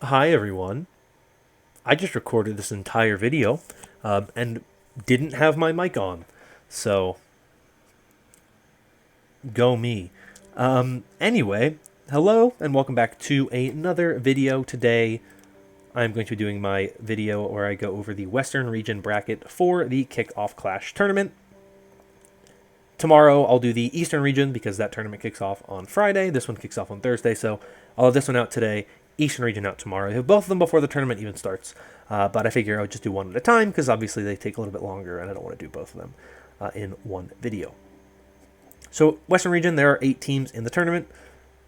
Hi everyone. I just recorded this entire video and didn't have my mic on. So, go me. Anyway, hello and welcome back to another video. Today I'm going to be doing my video where I go over the Western region bracket for the Kickoff Clash tournament. Tomorrow I'll do the Eastern region because that tournament kicks off on Friday. This one kicks off on Thursday, so I'll have this one out today, Eastern region out tomorrow. I have both of them before the tournament even starts, but I figure I would just do one at a time because obviously they take a little bit longer and I don't want to do both of them in one video. So Western region, there are 8 teams in the tournament.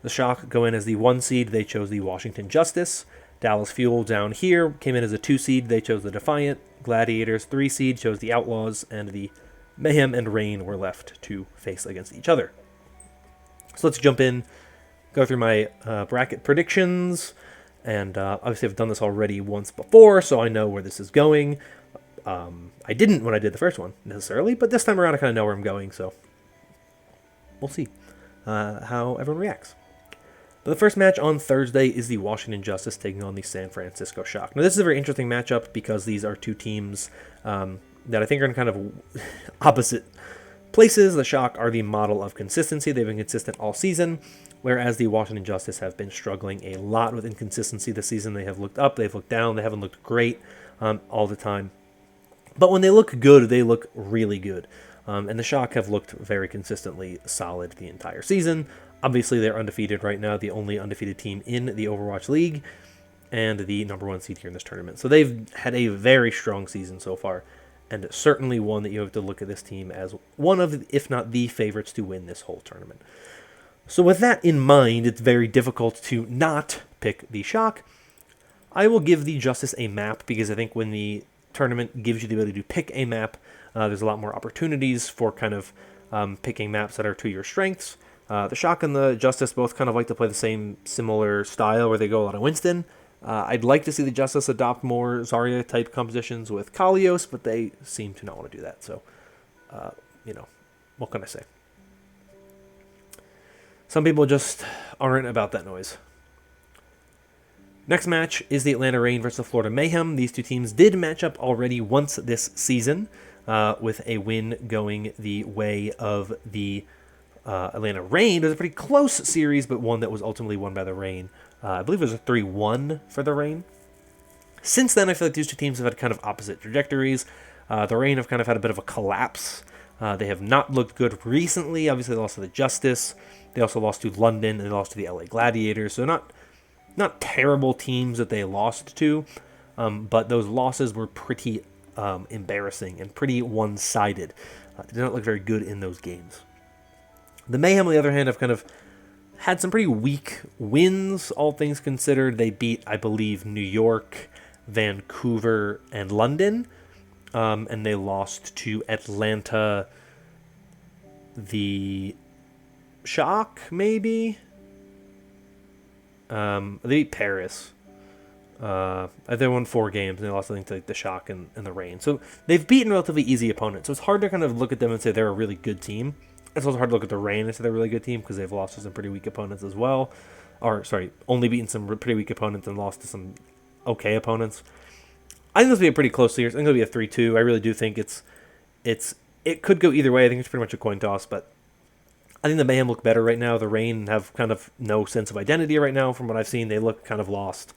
The Shock go in as the 1 seed. They chose the Washington Justice. Dallas Fuel down here came in as a 2 seed. They chose the Defiant. Gladiators 3 seed chose the Outlaws, and the Mayhem and Rain were left to face against each other. So let's jump in, go through my bracket predictions, and obviously I've done this already once before, so I know where this is going. I didn't when I did the first one, necessarily, but this time around I kind of know where I'm going, so we'll see how everyone reacts. But the first match on Thursday is the Washington Justice taking on the San Francisco Shock. Now this is a very interesting matchup because these are 2 teams that I think are in kind of opposite places. The Shock are the model of consistency. They've been consistent all season, whereas the Washington Justice have been struggling a lot with inconsistency this season. They have looked up, they've looked down, they haven't looked great all the time. But when they look good, they look really good. And the Shock have looked very consistently solid the entire season. Obviously, they're undefeated right now, the only undefeated team in the Overwatch League, and the #1 seed here in this tournament. So they've had a very strong season so far, and certainly one that you have to look at this team as one of, if not the favorites to win this whole tournament. So with that in mind, it's very difficult to not pick the Shock. I will give the Justice a map because I think when the tournament gives you the ability to pick a map, there's a lot more opportunities for kind of picking maps that are to your strengths. The Shock and the Justice both kind of like to play the same similar style where they go a lot of Winston. I'd like to see the Justice adopt more Zarya-type compositions with Kalios, but they seem to not want to do that. So, what can I say? Some people just aren't about that noise. Next match is the Atlanta Reign versus the Florida Mayhem. These 2 teams did match up already once this season, with a win going the way of the Atlanta Reign. It was a pretty close series, but one that was ultimately won by the Reign. I believe it was a 3-1 for the Reign. Since then, I feel like these 2 teams have had kind of opposite trajectories. The Reign have kind of had a bit of a collapse. They have not looked good recently. Obviously, they lost to the Justice. They also lost to London, and they lost to the LA Gladiators. So not terrible teams that they lost to, but those losses were pretty embarrassing and pretty one-sided. They did not look very good in those games. The Mayhem, on the other hand, have kind of had some pretty weak wins, all things considered. They beat, I believe, New York, Vancouver, and London. And they lost to Atlanta, the Shock, maybe? They beat Paris. They won 4 games, and they lost, I think, to the Shock and the Reign. So they've beaten relatively easy opponents. So it's hard to kind of look at them and say they're a really good team. It's also hard to look at the Reign and say they're a really good team because they've lost to some pretty weak opponents as well. Only beaten some pretty weak opponents and lost to some okay opponents. I think this will be a pretty close series. I think it'll be a 3-2. I really do think it could go either way. I think it's pretty much a coin toss, but I think the Mayhem look better right now. The Reign have kind of no sense of identity right now from what I've seen. They look kind of lost.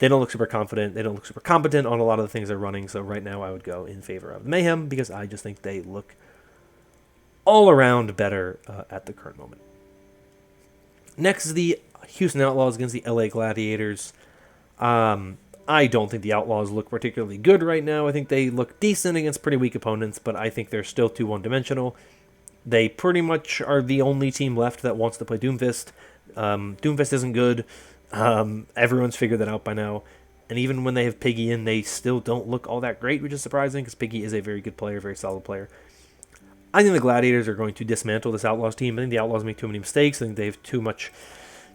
They don't look super confident. They don't look super competent on a lot of the things they're running. So right now I would go in favor of the Mayhem because I just think they look all around better at the current moment. Next is the Houston Outlaws against the LA Gladiators. I don't think the Outlaws look particularly good right now. I think they look decent against pretty weak opponents, but I think they're still too one-dimensional. They pretty much are the only team left that wants to play Doomfist. Doomfist isn't good. Everyone's figured that out by now. And even when they have Piggy in, they still don't look all that great, which is surprising because Piggy is a very good player, very solid player. I think the Gladiators are going to dismantle this Outlaws team. I think the Outlaws make too many mistakes. I think they have too much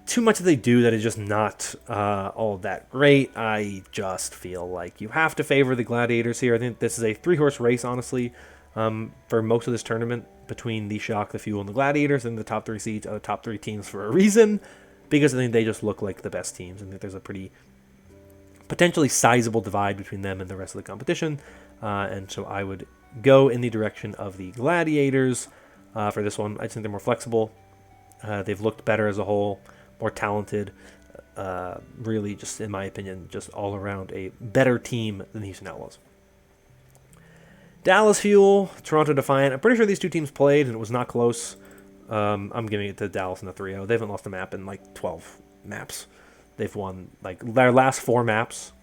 that they do that is just not all that great. I just feel like you have to favor the Gladiators here. I think this is a 3-horse race, honestly, for most of this tournament between the Shock, the Fuel, and the Gladiators. And the top 3 seeds are the top 3 teams for a reason, because I think they just look like the best teams. I think there's a pretty potentially sizable divide between them and the rest of the competition. And so I would go in the direction of the Gladiators for this one. I just think they're more flexible. They've looked better as a whole, more talented. Really, just in my opinion, just all around a better team than the Houston Outlaws. Dallas Fuel, Toronto Defiant. I'm pretty sure these two teams played and it was not close. I'm giving it to Dallas in the 3-0. They haven't lost a map in like 12 maps. They've won like their last 4 maps,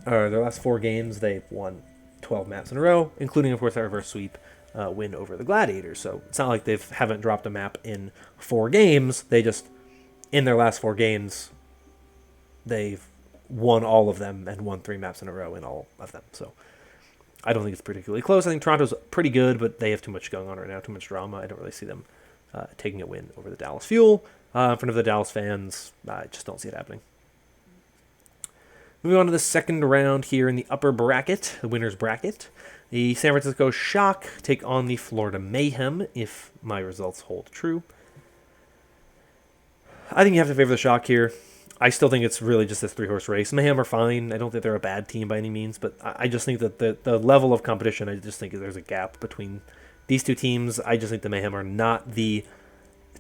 or their last 4 games. They've won 12 maps in a row, including of course their reverse sweep win over the Gladiators. So it's not like they haven't dropped a map in 4 games. They just, in their last 4 games, they've won all of them and won 3 maps in a row in all of them. So I don't think it's particularly close. I think Toronto's pretty good, but they have too much going on right now, too much drama. I don't really see them taking a win over the Dallas Fuel. In front of the Dallas fans, I just don't see it happening. Moving on to the second round here in the upper bracket, the winner's bracket. The San Francisco Shock take on the Florida Mayhem, if my results hold true. I think you have to favor the Shock here. I still think it's really just this 3-horse race. Mayhem are fine. I don't think they're a bad team by any means, but I just think that the level of competition, I just think there's a gap between these two teams. I just think the Mayhem are not the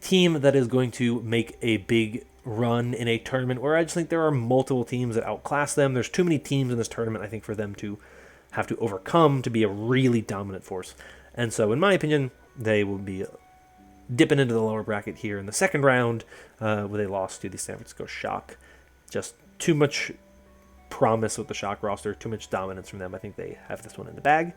team that is going to make a big run in a tournament, where I just think there are multiple teams that outclass them. There's too many teams in this tournament, I think, for them to have to overcome to be a really dominant force. And so, in my opinion, they will be dipping into the lower bracket here in the second round, where they lost to the San Francisco Shock. Just too much promise with the Shock roster, too much dominance from them. I think they have this one in the bag.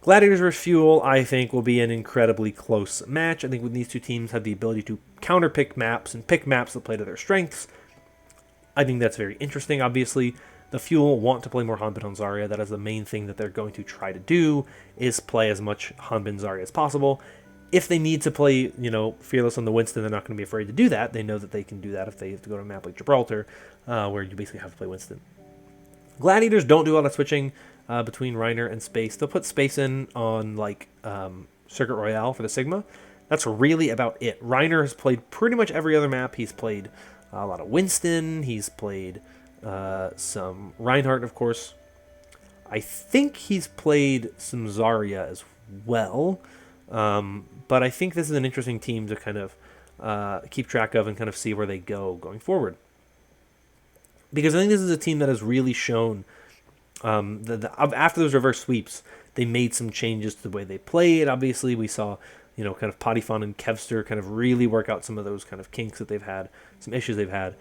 Gladiators vs. Fuel, I think, will be an incredibly close match. I think when these two teams have the ability to counter-pick maps and pick maps that play to their strengths, I think that's very interesting. Obviously, the Fuel want to play more Hanbin on Zarya. That is the main thing that they're going to try to do, is play as much Hanbin Zarya as possible. If they need to play, Fearless on the Winston, they're not going to be afraid to do that. They know that they can do that if they have to go to a map like Gibraltar, where you basically have to play Winston. Gladiators don't do a lot of switching between Reiner and Space. They'll put Space in on Circuit Royale for the Sigma. That's really about it. Reiner has played pretty much every other map. He's played a lot of Winston. He's played some Reinhardt, of course. I think he's played some Zarya as well. But I think this is an interesting team to kind of keep track of and kind of see where they go going forward. Because I think this is a team that has really shown after those reverse sweeps, they made some changes to the way they played. Obviously, we saw, kind of Potifon and Kevster kind of really work out some of those kind of kinks that they've had, some issues they've had.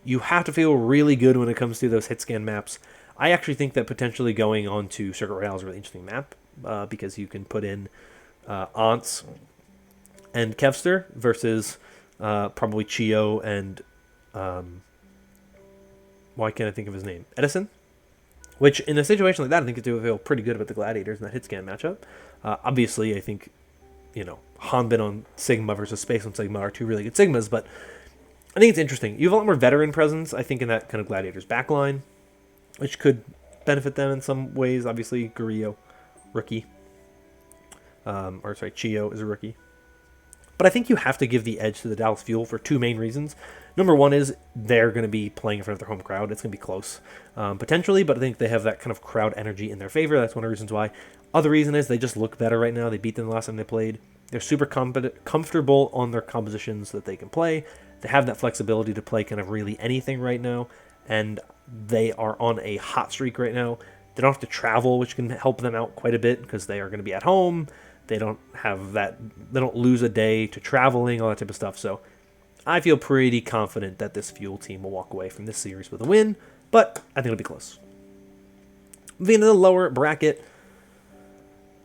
You have to feel really good when it comes to those hit scan maps. I actually think that potentially going on to Circuit Royale is a really interesting map because you can put in Ants and Kevster versus probably Chio and why can't I think of his name? Edison? Which, in a situation like that, I think it would feel pretty good about the Gladiators in that hit scan matchup. Obviously, I think, Hanbin on Sigma versus Space on Sigma are two really good Sigmas, but I think it's interesting. You have a lot more veteran presence, I think, in that kind of Gladiators backline, which could benefit them in some ways. Obviously, Guerrillo, rookie. Chio is a rookie. But I think you have to give the edge to the Dallas Fuel for 2 main reasons. Number one is they're going to be playing in front of their home crowd. It's going to be close, potentially, but I think they have that kind of crowd energy in their favor. That's one of the reasons why. Other reason is they just look better right now. They beat them the last time they played. They're super comfortable on their compositions that they can play. They have that flexibility to play kind of really anything right now, and they are on a hot streak right now. They don't have to travel, which can help them out quite a bit because they are going to be at home. They don't have that. They don't lose a day to traveling, all that type of stuff. So I feel pretty confident that this Fuel team will walk away from this series with a win, but I think it'll be close. Moving into the lower bracket,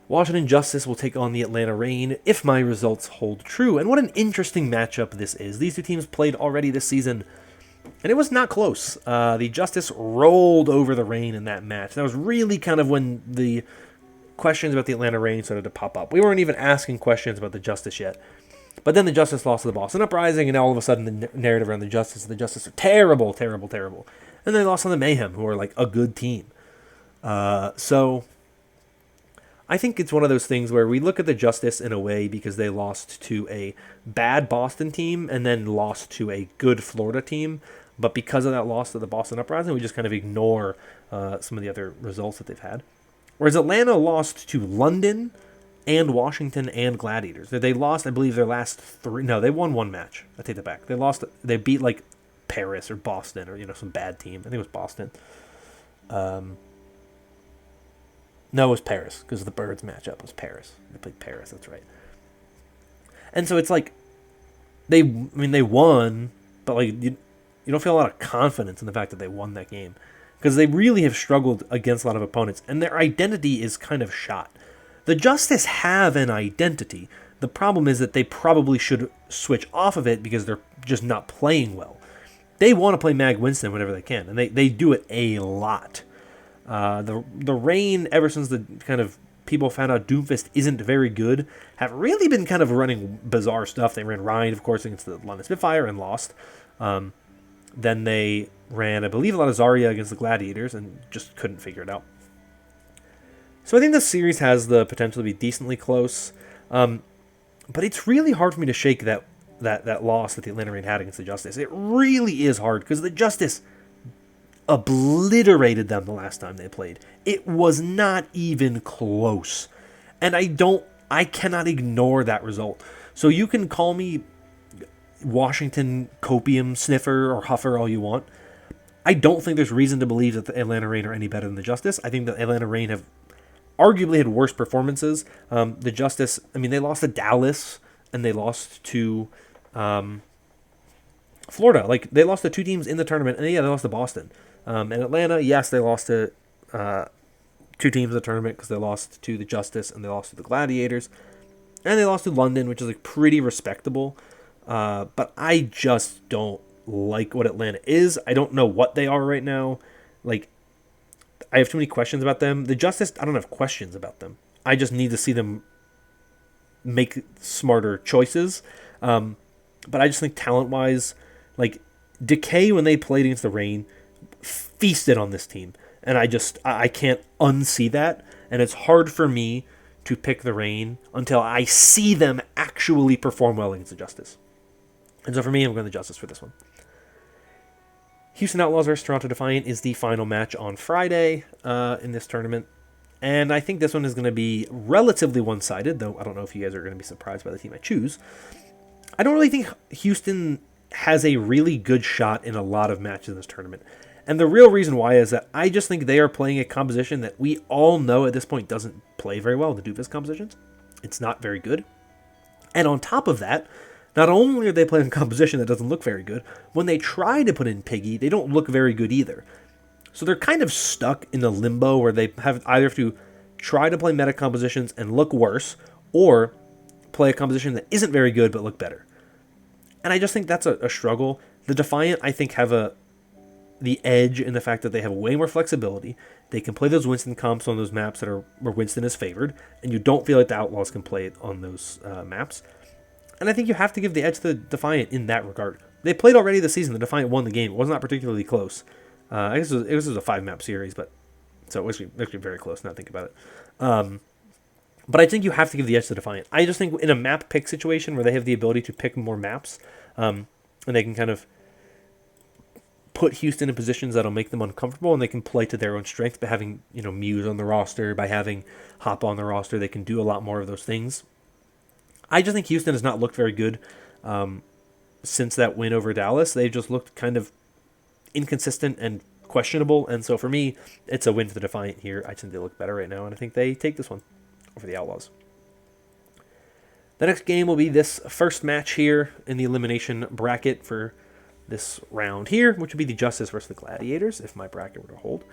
Washington Justice will take on the Atlanta Reign if my results hold true. And what an interesting matchup this is. These two teams played already this season, and it was not close. The Justice rolled over the Reign in that match. That was really kind of when the questions about the Atlanta Reign started to pop up. We weren't even asking questions about the Justice yet. But then the Justice lost to the Boston Uprising, and now all of a sudden the narrative around the Justice are terrible, terrible, terrible. And they lost on the Mayhem, who are like a good team. So I think it's one of those things where we look at the Justice in a way because they lost to a bad Boston team and then lost to a good Florida team. But because of that loss to the Boston Uprising, we just kind of ignore some of the other results that they've had. Whereas Atlanta lost to London and Washington and Gladiators. They lost, I believe, their last 3. No, they won one match. I take that back. They beat like Paris or Boston or some bad team. I think it was Boston. No, it was Paris because the Birds matchup was Paris. They played Paris. That's right. And so it's like they won, but like you don't feel a lot of confidence in the fact that they won that game because they really have struggled against a lot of opponents, and their identity is kind of shot. The Justice have an identity. The problem is that they probably should switch off of it because they're just not playing well. They want to play Mag Winston whenever they can, and they do it a lot. The Reign, ever since the kind of people found out Doomfist isn't very good, have really been kind of running bizarre stuff. They ran Ryan, of course, against the London Spitfire and lost. Then they ran, I believe, a lot of Zarya against the Gladiators and just couldn't figure it out. So I think this series has the potential to be decently close, but it's really hard for me to shake that loss that the Atlanta Reign had against the Justice. It really is hard because the Justice obliterated them the last time they played. It was not even close, and I cannot ignore that result. So you can call me Washington copium sniffer or huffer all you want. I don't think there's reason to believe that the Atlanta Reign are any better than the Justice. I think the Atlanta Reign have arguably had worse performances. The Justice, they lost to Dallas and they lost to Florida. Like, they lost to 2 teams in the tournament, and they lost to Boston. And Atlanta, yes, they lost to 2 teams in the tournament because they lost to the Justice and they lost to the Gladiators. And they lost to London, which is like pretty respectable. But I just don't like what Atlanta is. I don't know what they are right now. Like, I have too many questions about them. The Justice, I don't have questions about them. I just need to see them make smarter choices. But I just think talent-wise, like, Decay, when they played against the Reign, feasted on this team. And I can't unsee that. And it's hard for me to pick the Reign until I see them actually perform well against the Justice. And so for me, I'm going to Justice for this one. Houston Outlaws versus Toronto Defiant is the final match on Friday in this tournament. And I think this one is going to be relatively one-sided, though I don't know if you guys are going to be surprised by the team I choose. I don't really think Houston has a really good shot in a lot of matches in this tournament. And the real reason why is that I just think they are playing a composition that we all know at this point doesn't play very well, the Doofus compositions. It's not very good. And on top of that, not only are they playing a composition that doesn't look very good, when they try to put in Piggy, they don't look very good either. So they're kind of stuck in a limbo where they have either to try to play meta compositions and look worse, or play a composition that isn't very good but look better. And I just think that's a struggle. The Defiant, I think, have the edge in the fact that they have way more flexibility. They can play those Winston comps on those maps where Winston is favored, and you don't feel like the Outlaws can play it on those maps. And I think you have to give the edge to the Defiant in that regard. They played already this season. The Defiant won the game. It was not particularly close. I guess it was a 5-map series, but so it was actually very close now that I think about it. But I think you have to give the edge to Defiant. I just think in a map pick situation where they have the ability to pick more maps, and they can kind of put Houston in positions that'll make them uncomfortable, and they can play to their own strength by having Muse on the roster, by having Hop on the roster. They can do a lot more of those things. I just think Houston has not looked very good since that win over Dallas. They've just looked kind of inconsistent and questionable, and so for me, it's a win for the Defiant here. I think they look better right now, and I think they take this one over the Outlaws. The next game will be this first match here in the elimination bracket for this round here, which would be the Justice versus the Gladiators, if my bracket were to hold.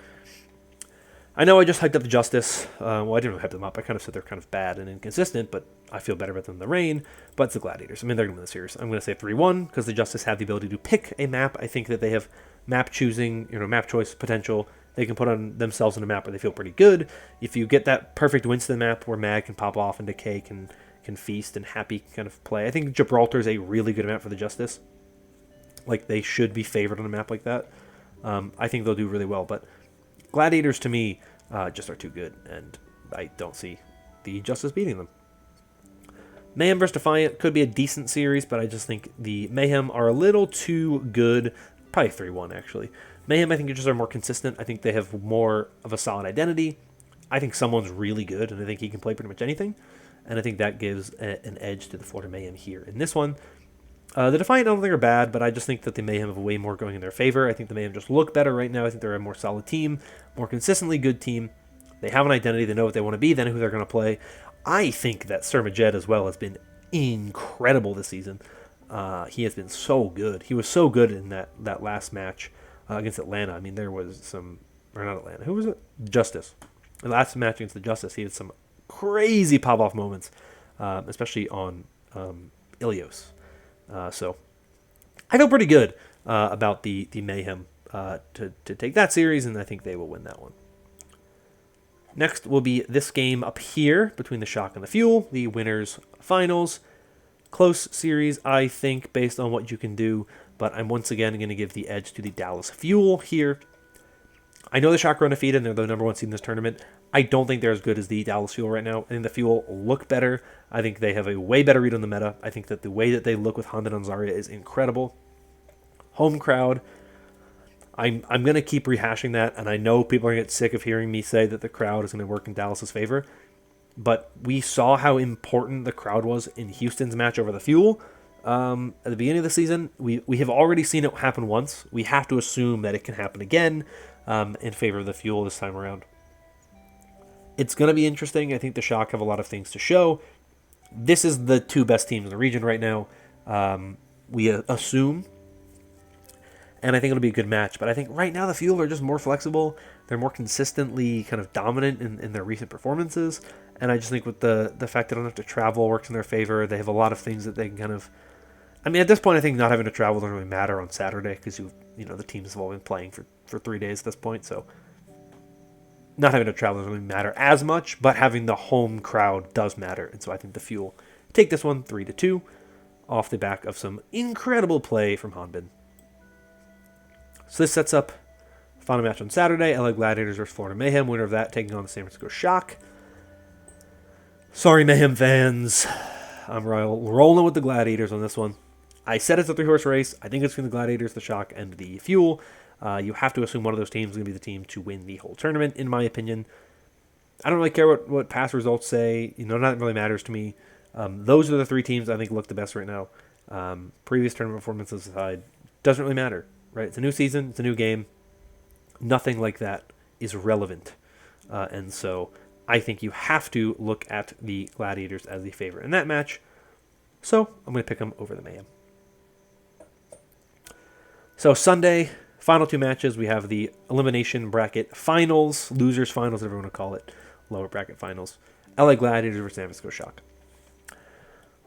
I know I just hyped up the Justice. Well, I didn't really hype them up. I kind of said they're kind of bad and inconsistent, but I feel better about them than the Reign. But it's the Gladiators. They're going to win the series. I'm going to say 3-1 because the Justice have the ability to pick a map. I think that they have map choosing, map choice potential. They can put on themselves on a map where they feel pretty good. If you get that perfect Winston map where Mag can pop off and Decay can feast and Happy can kind of play. I think Gibraltar is a really good map for the Justice. Like, they should be favored on a map like that. I think they'll do really well, but Gladiators, to me, just are too good, and I don't see the Justice beating them. Mayhem vs. Defiant could be a decent series, but I just think the Mayhem are a little too good Probably 3-1, actually. Mayhem, I think, just are more consistent. I think they have more of a solid identity. I think someone's really good, and I think he can play pretty much anything. And I think that gives an edge to the Florida Mayhem here. In this one, the Defiant I don't think are bad, but I just think that the Mayhem have way more going in their favor. I think the Mayhem just look better right now. I think they're a more solid team, more consistently good team. They have an identity. They know what they want to be. They know who they're going to play. I think that Sir Majed as well has been incredible this season. He has been so good. He was so good in that last match against Atlanta. I mean, there was some... Or not Atlanta. Who was it? Justice. The last match against the Justice, he had some crazy pop-off moments, especially on Ilios. So I feel pretty good about the Mayhem to take that series, and I think they will win that one. Next will be this game up here between the Shock and the Fuel, the winners finals. Close series, I think, based on what you can do, but I'm once again going to give the edge to the Dallas Fuel here. I know the Shock are undefeated, and they're the number one seed in this tournament. I don't think they're as good as the Dallas Fuel right now. I think the Fuel look better. I think they have a way better read on the meta. I think that the way that they look with Honda and Zarya is incredible. Home crowd. I'm going to keep rehashing that, and I know people are going to get sick of hearing me say that the crowd is going to work in Dallas's favor. But we saw how important the crowd was in Houston's match over the Fuel. At the beginning of the season, we have already seen it happen once. We have to assume that it can happen again in favor of the Fuel this time around. It's going to be interesting. I think the Shock have a lot of things to show. This is the two best teams in the region right now, we assume. And I think it'll be a good match. But I think right now the Fuel are just more flexible. They're more consistently kind of dominant in their recent performances. And I just think with the fact they don't have to travel works in their favor. They have a lot of things that they can kind of... I mean, at this point, I think not having to travel doesn't really matter on Saturday because the teams have all been playing for 3 days at this point. So not having to travel doesn't really matter as much, but having the home crowd does matter. And so I think the Fuel take this one 3-2 off the back of some incredible play from Hanbin. So this sets up final match on Saturday, LA Gladiators versus Florida Mayhem. Winner of that taking on the San Francisco Shock. Sorry, Mayhem fans. I'm rolling with the Gladiators on this one. I said it's a 3-horse race. I think it's between the Gladiators, the Shock, and the Fuel. You have to assume one of those teams is going to be the team to win the whole tournament, in my opinion. I don't really care what past results say. That really matters to me. Those are the three teams I think look the best right now. Previous tournament performances aside, doesn't really matter, right? It's a new season. It's a new game. Nothing like that is relevant. And so I think you have to look at the Gladiators as the favorite in that match. So I'm going to pick them over the Mayhem. So Sunday, final two matches. We have the elimination bracket finals, losers finals, whatever you want to call it, lower bracket finals. LA Gladiators versus San Francisco Shock.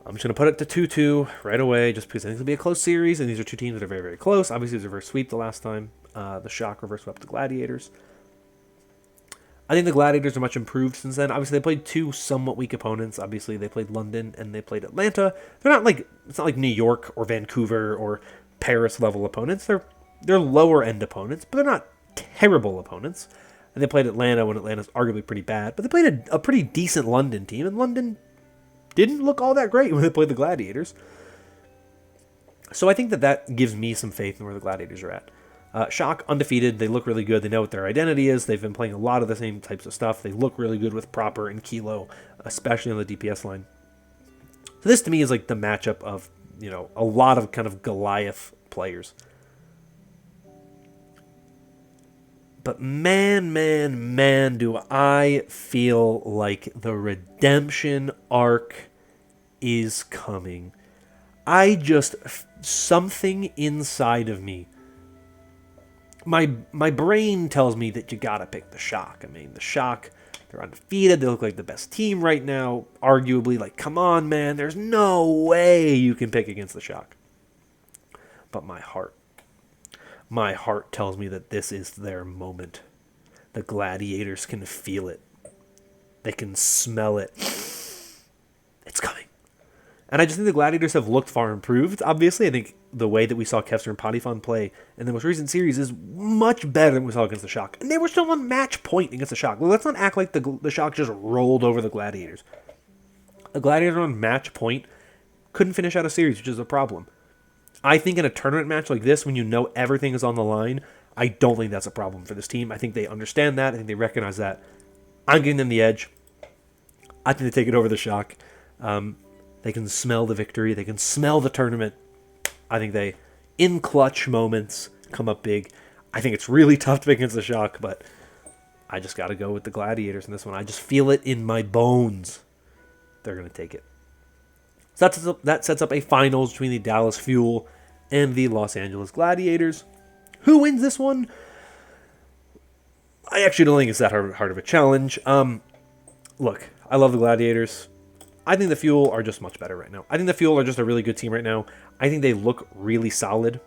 I'm just going to put it to 2-2 right away just because I think it'll be a close series, and these are two teams that are very, very close. Obviously, it was a reverse sweep the last time. The Shock reverse swept the Gladiators. I think the Gladiators are much improved since then. Obviously, they played two somewhat weak opponents. Obviously, they played London and they played Atlanta. They're not like, it's not like New York or Vancouver or Paris level opponents. They're lower end opponents, but they're not terrible opponents. And they played Atlanta when Atlanta's arguably pretty bad, but they played a pretty decent London team, and London didn't look all that great when they played the Gladiators. So I think that gives me some faith in where the Gladiators are at. Shock, undefeated. They look really good. They know what their identity is. They've been playing a lot of the same types of stuff. They look really good with Proper and Kilo, especially on the DPS line. So this to me is like the matchup of, a lot of kind of Goliath players. But man, do I feel like the redemption arc is coming. Something inside of me, my brain tells me that you gotta pick the Shock. I mean, the Shock, they're undefeated. They look like the best team right now, arguably. Like, come on, man. There's no way you can pick against the Shock. But my heart tells me that this is their moment. The Gladiators can feel it. They can smell it. It's coming. And I just think the Gladiators have looked far improved. Obviously, I think the way that we saw Kevster and Potifon play in the most recent series is much better than we saw against the Shock. And they were still on match point against the Shock. Well, let's not act like the Shock just rolled over the Gladiators. The Gladiators on match point couldn't finish out a series, which is a problem. I think in a tournament match like this, when you know everything is on the line, I don't think that's a problem for this team. I think they understand that. I think they recognize that. I'm giving them the edge. I think they take it over the Shock. They can smell the victory. They can smell the tournament. I think they, in clutch moments, come up big. I think it's really tough to pick against the Shock, but I just got to go with the Gladiators in this one. I just feel it in my bones. They're going to take it. So that sets up a finals between the Dallas Fuel and the Los Angeles Gladiators. Who wins this one? I actually don't think it's that hard of a challenge. Look, I love the Gladiators. I think the Fuel are just much better right now. I think the Fuel are just a really good team right now. I think they look really solid.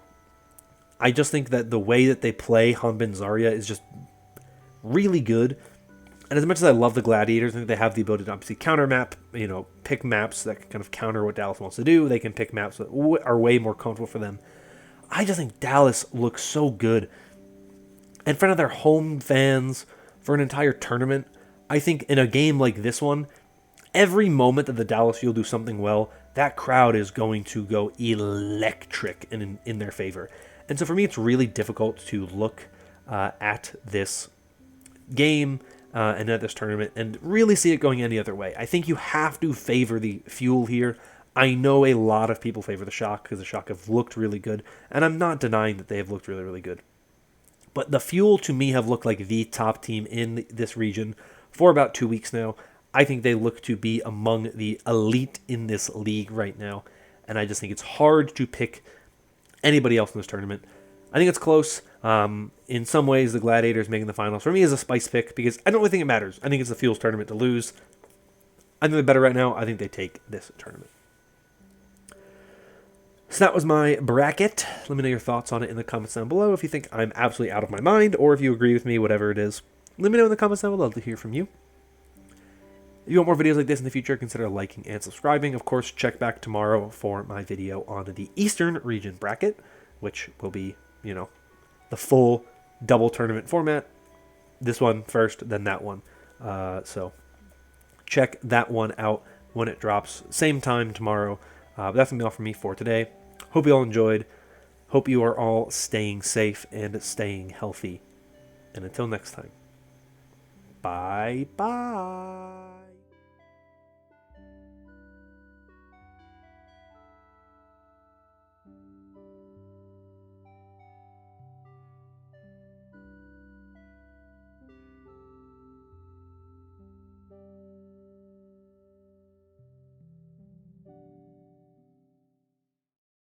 I just think that the way that they play Hanbin Zarya is just really good. And as much as I love the Gladiators, I think they have the ability to obviously counter map, pick maps that can kind of counter what Dallas wants to do. They can pick maps that are way more comfortable for them. I just think Dallas looks so good. In front of their home fans for an entire tournament, I think in a game like this one, every moment that the Dallas Fuel do something well, that crowd is going to go electric and in their favor. And so for me, it's really difficult to look at this game and at this tournament and really see it going any other way. I think you have to favor the Fuel here. I know a lot of people favor the Shock because the Shock have looked really good, and I'm not denying that they have looked really, really good. But the Fuel, to me, have looked like the top team in this region for about 2 weeks now. I think they look to be among the elite in this league right now, and I just think it's hard to pick anybody else in this tournament. I think it's close. In some ways, the Gladiators making the finals for me is a spice pick because I don't really think it matters. I think it's the Fuel's tournament to lose. I think they're better right now. I think they take this tournament. So that was my bracket. Let me know your thoughts on it in the comments down below. If you think I'm absolutely out of my mind or if you agree with me, whatever it is, let me know in the comments down below. I'd love to hear from you. If you want more videos like this in the future, consider liking and subscribing. Of course, check back tomorrow for my video on the Eastern region bracket, which will be, the full double tournament format. This one first, then that one. So check that one out when it drops. Same time tomorrow. But that's going to be all from me for today. Hope you all enjoyed. Hope you are all staying safe and staying healthy. And until next time, bye-bye.